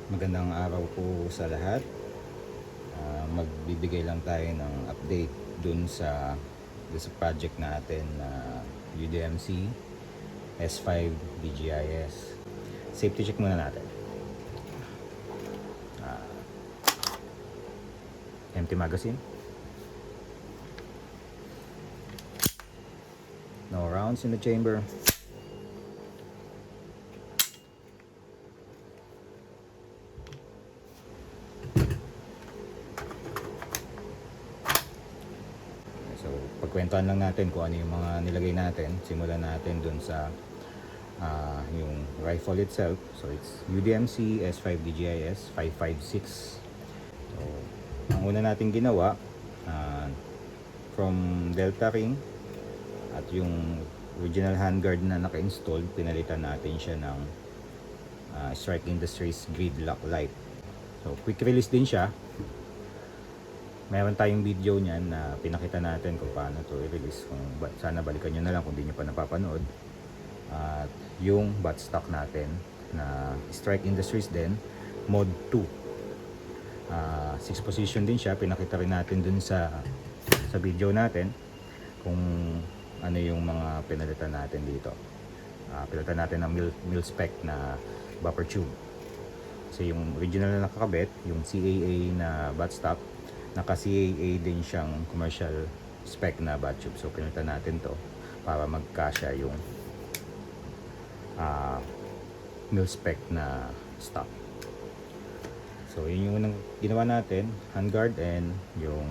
Magandang araw po sa lahat. Magbibigay lang tayo ng update dun sa project natin na UDMC S5 DGIS. Safety check muna natin. Empty magazine. No rounds in the chamber. So, pagkwentuhan lang natin kung ano yung mga nilagay natin. Simulan natin dun sa yung rifle itself. So, it's UDMC S5 DGIS 556. So, ang una natin ginawa, from Delta Ring at yung original handguard na naka-install, pinalitan natin siya ng Strike Industries grid lock light. So, quick release din siya. Meron tayong video niyan na pinakita natin kung paano to i-release. Sana balikan nyo na lang kung di nyo pa napapanood. At yung buttstock natin na Strike Industries din, Mod 2. 6 position din siya. Pinakita rin natin dun sa video natin kung ano yung mga pinalitan natin dito. Pinalitan natin ng mil spec na buffer tube. Kasi yung original na nakakabit, yung CAA na buttstock, naka-CAA din siyang commercial spec na butt tube. So pinalitan natin to para magkasya yung mil spec na stock. So yun yung unang ginawa natin, handguard and yung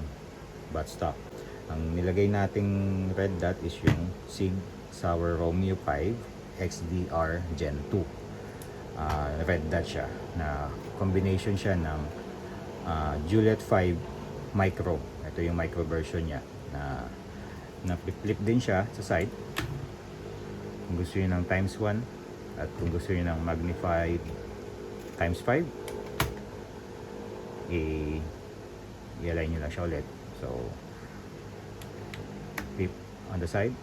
buttstock. Ang nilagay nating red dot is yung Sig Sauer Romeo 5 XDR Gen 2. Red dot siya na combination siya ng Juliet 5 Micro. Ito yung micro version niya na flip din siya sa side. Kung gusto niyo ng times 1 at kung gusto niyo ng magnified times 5, i-align nyo lang siya ulit. So, flip on the side,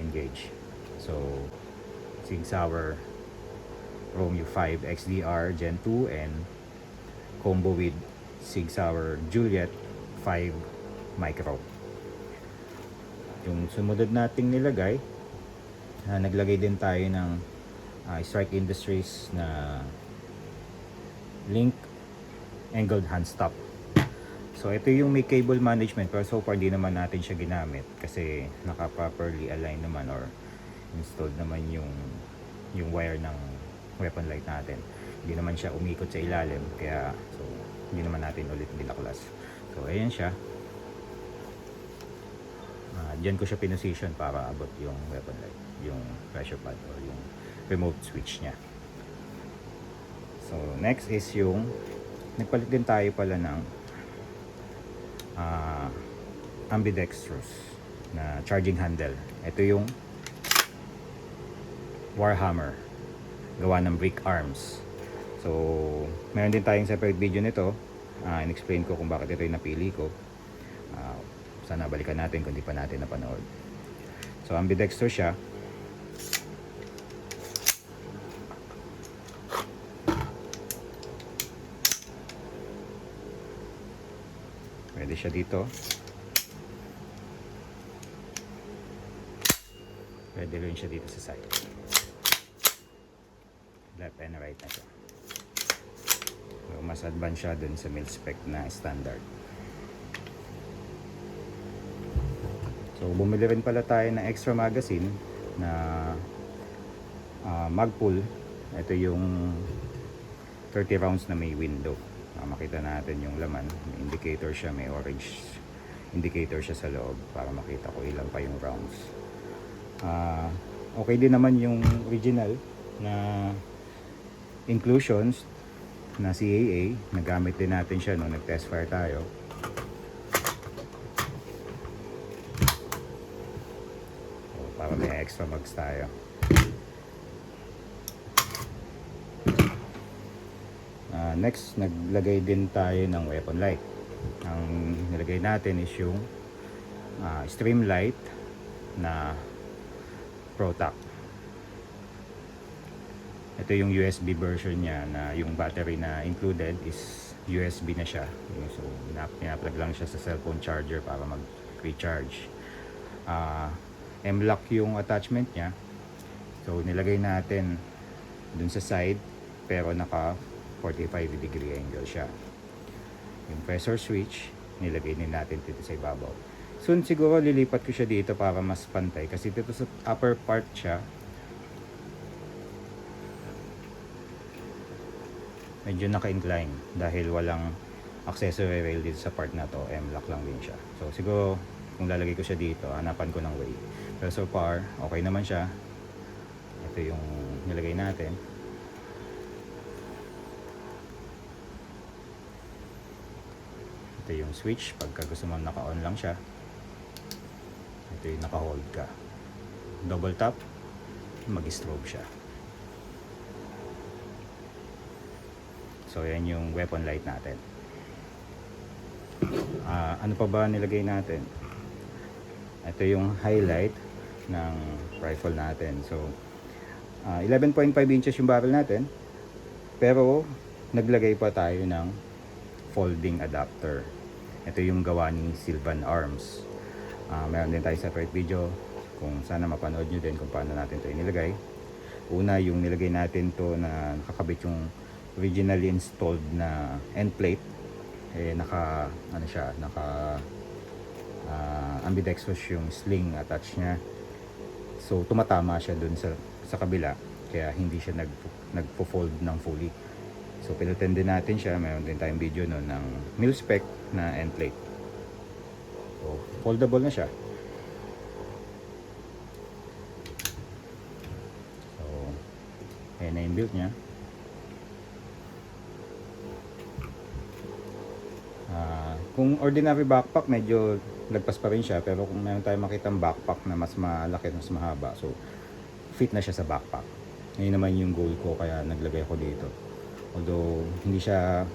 engage. So, Sig Sauer Romeo 5 XDR Gen 2 and combo with Sig Sauer Juliet 5 Micro. Yung sumunod nating nilagay, naglagay din tayo ng Strike Industries na link angled hand stop. So ito yung may cable management, pero so far di naman natin siya ginamit kasi naka properly align naman or installed naman yung wire ng weapon light natin. Hindi naman siya umikot sa ilalim, kaya so hindi naman natin ulit nilaklas. So ayan siya. Diyan ko siya pinosisyon para abot yung weapon light, yung pressure pad or yung remote switch niya. So next is yung nagpalit din tayo pala ng ambidextrous na charging handle. Ito yung Warhammer gawa ng Brick Arms. So meron din tayong separate video nito. In-explain ko kung bakit ito yung napili ko. Sana balikan natin kung di pa natin napanood. So ambidextrous siya. Pwede siya dito. Pwede rin siya dito sa side. Left and right na siya. So, mas advanced siya dun sa mil spec na standard. So bumili rin pala tayo ng extra magazine na Magpul. Ito yung 30 rounds na may window. Makita natin yung laman. May indicator siya, may orange indicator siya sa loob para makita ko ilan pa yung rounds. Okay din naman yung original na inclusions na CAA. Nagamit din natin siya nung nag-test fire tayo. So, para may extra mags tayo. Next, naglagay din tayo ng weapon light. Ang nilagay natin is yung Streamlight na ProTac. Ito yung USB version niya na yung battery na included is USB na siya. So pinaplug lang siya sa cellphone charger para mag-recharge. M-lock yung attachment niya. So nilagay natin dun sa side pero naka 45 degree angle siya. Yung pressure switch nilagay din natin dito sa ibabaw. Soon siguro lilipat ko siya dito para mas pantay kasi dito sa upper part siya medyo naka-incline dahil walang accessory rail dito sa part na to. M-lock lang din siya. So siguro kung lalagay ko siya dito, hanapan ko ng way. Pero so far, okay naman siya. Ito yung nilagay natin. Ito yung switch pagka gusto mo naka-on lang siya. Ito yung naka-hold ka. Double tap, mag-strobe siya. So yan yung weapon light natin. Ano pa ba nilagay natin? Ito yung highlight ng rifle natin. So 11.5 inches yung barrel natin. Pero naglagay pa tayo ng folding adapter. Ito yung gawa ni Sylvan Arms. Meron din tayo separate video kung sana mapanood nyo din kung paano natin ito inilagay. Una, yung nilagay natin to na nakakabit yung originally installed na end plate, naka ambidextrous yung sling attach niya. So tumatama siya dun sa kabila kaya hindi siya nagpo-fold ng fully. So pinutin din natin siya, mayroon din tayong video noon ng mil-spec na end plate. So foldable na siya. So ayan na yung build niya. Kung ordinary backpack, medyo lagpas pa rin siya. Pero kung meron tayong makitang backpack na mas malaki, mas mahaba, so fit na siya sa backpack. Ngayon naman yung goal ko, kaya naglagay ko dito. Although hindi siya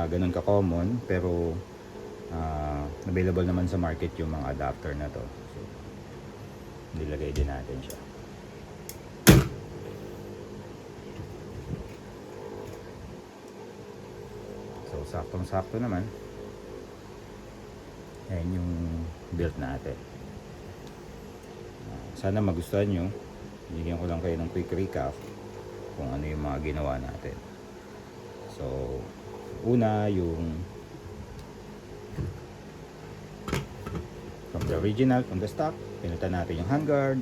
ganun ka-common, pero available naman sa market yung mga adapter na to. So nilagay din natin siya. So saktong-sakto naman. Ayan yung build natin. Sana magustuhan nyo. Bigyan ko lang kayo ng quick recap kung ano yung mga ginawa natin. So una, yung from the original, from the stock, pinutan natin yung handguard.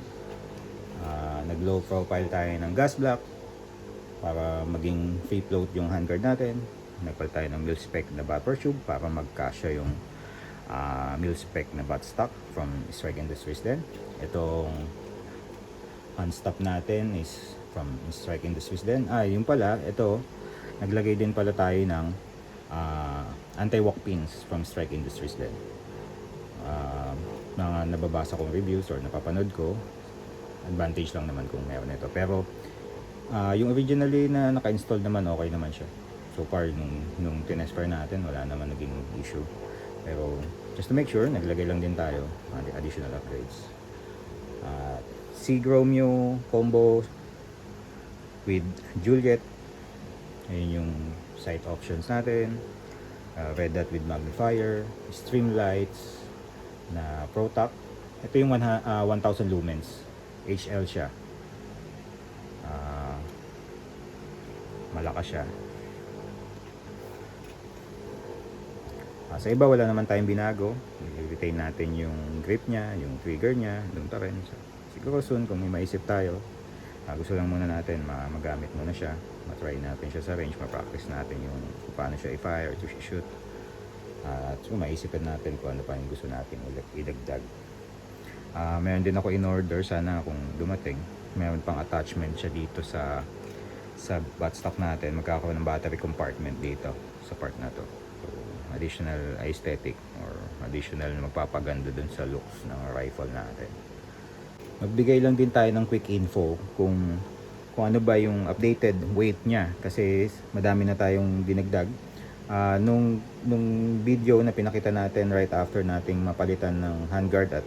Nag low profile tayo ng gas block para maging free float yung handguard natin. Nagpalit tayo ng mil-spec na buffer tube para magkasya yung mil-spec na buttstock from Strike Industries din. Itong hand stop natin is from Strike Industries din. Yung pala, ito, naglagay din pala tayo ng anti-walk pins from Strike Industries din. Mga nababasa kong reviews or napapanood ko, advantage lang naman kung meron ito. Pero yung originally na naka-install naman, okay naman siya. So far, nung tinespare natin, wala naman naging issue. Pero just to make sure, naglagay lang din tayo additional upgrades. Seagromio combo with Juliet. Ayun yung sight options natin. Red dot with magnifier, stream lights na ProTac. Ito yung 1000 lumens. HL siya. Malakas siya. Sa iba wala naman tayong binago. I-retain natin yung grip niya, yung trigger niya, doon pa rin. So, siguro soon kung may maisip tayo, gusto lang muna natin magamit muna siya, matry natin siya sa range, ma-practice natin yung kung paano siya i-fire, to shoot. At so, maisipin natin kung ano pa yung gusto natin idagdag. Meron din ako in order, sana kung dumating, meron pang attachment siya dito sa buttstock natin. Magkakaroon ng battery compartment dito sa part na to. So, additional aesthetic or additional na magpapaganda dun sa looks ng rifle natin. Magbigay lang din tayo ng quick info kung ano ba yung updated weight niya kasi madami na tayong dinagdag. Nung video na pinakita natin right after nating mapalitan ng handguard at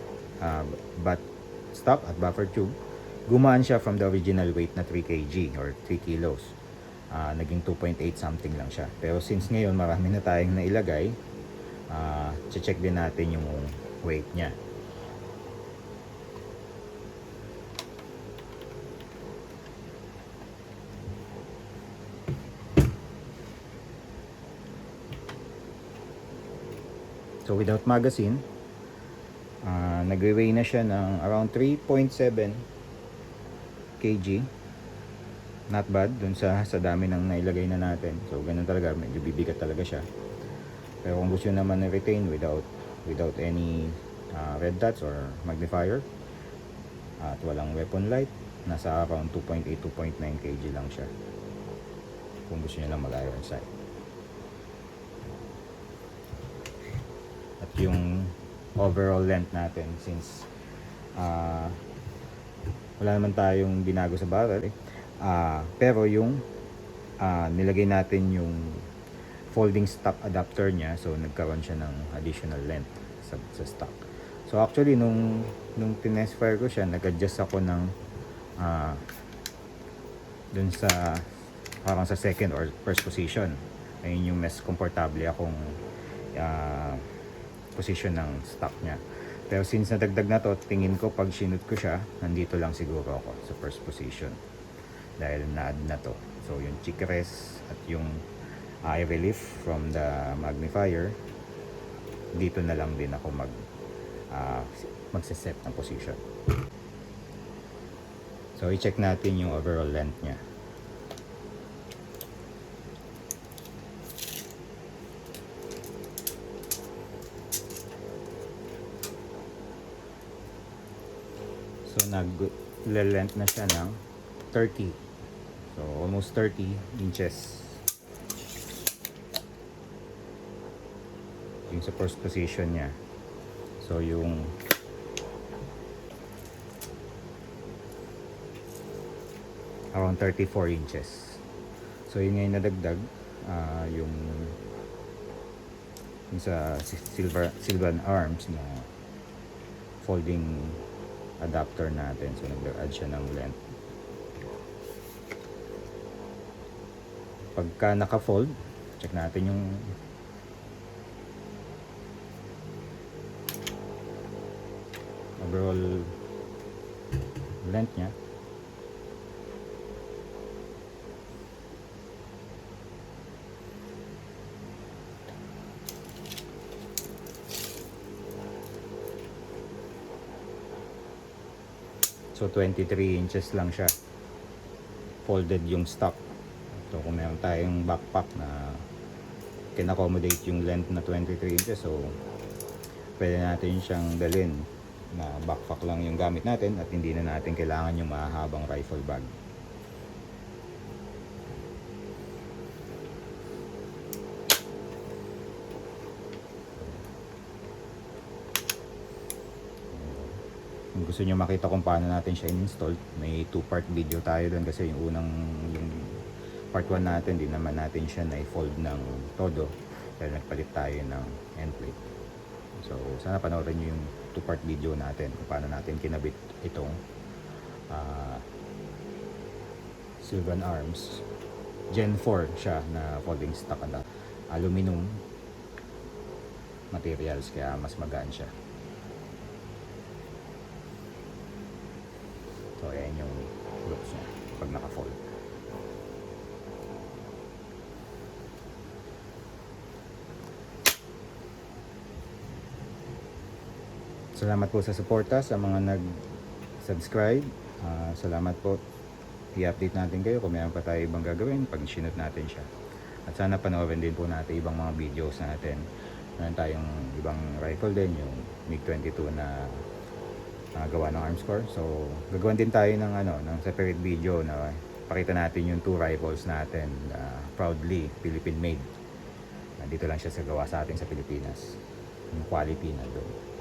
butt stock at buffer tube, gumaan siya from the original weight na 3 kg or 3 kilos. Naging 2.8 something lang siya. Pero since ngayon marami na tayong nailagay, check din natin yung weight niya. So without magazine, nagwe-weigh na siya ng around 3.7 kg. Not bad dun sa dami ng nailagay na natin. So ganun talaga, medyo bibigat talaga siya. Pero kung gusto nyo naman na-retain without any red dots or magnifier at walang weapon light, nasa around 2.8 2.9 kg lang siya kung gusto nyo lang mag-iron sight. At yung overall length natin, since wala naman tayong binago sa barrel pero yung nilagay natin yung folding stock adapter niya, so nagkaroon siya ng additional length sa stock. So actually nung tinest fire ko siya, nag-adjust ako ng dun sa parang sa second or first position. Ayun yung mas komportable akong position ng stock niya. Pero since nadagdag na to, tingin ko pag sinut ko siya, nandito lang siguro ako sa first position dahil na-add na to. So yung cheek rest at yung eye relief from the magnifier, dito na lang din ako magse-set ng position. So i-check natin yung overall length niya. So nag-length na siya ng 30. So almost 30 inches. Yung sa first position niya. So yung around 34 inches. So yun nga yung nadagdag, yung sa Sylvan Arms na folding adapter natin. So nag-add siya ng length. Pagka naka-fold, check natin yung overall length niya. So 23 inches lang siya. Folded yung stock. So kung meron tayong backpack na can-accommodate yung length na 23 inches, so pwede natin siyang dalhin na backpack lang yung gamit natin at hindi na natin kailangan yung mahabang rifle bag. Kung gusto nyo makita kung paano natin siya in-install, may 2-part video tayo doon kasi yung part 1 natin, di naman natin siya na-fold ng todo dahil nagpalit tayo ng end plate. So sana panoorin nyo yung 2-part video natin kung paano natin kinabit itong Sylvan Arms Gen 4 siya na folding stock na aluminum materials, kaya mas magaan siya. So ayan yung looks niya pag naka-fold. Salamat po sa suporta sa mga nag-subscribe. Salamat po. I-update natin kayo kung mayroon pa tayo ibang gagawin pag sinut natin siya. At sana panoorin din po natin ibang mga videos natin. Meron tayong ibang rifle din, yung MiG-22 na gawa ng Arms Corps. So gagawin din tayo ng separate video na pakita natin yung 2 rifles natin, proudly Philippine made. Dito lang siya sa gawa sa atin sa Pilipinas. Yung quality na doon.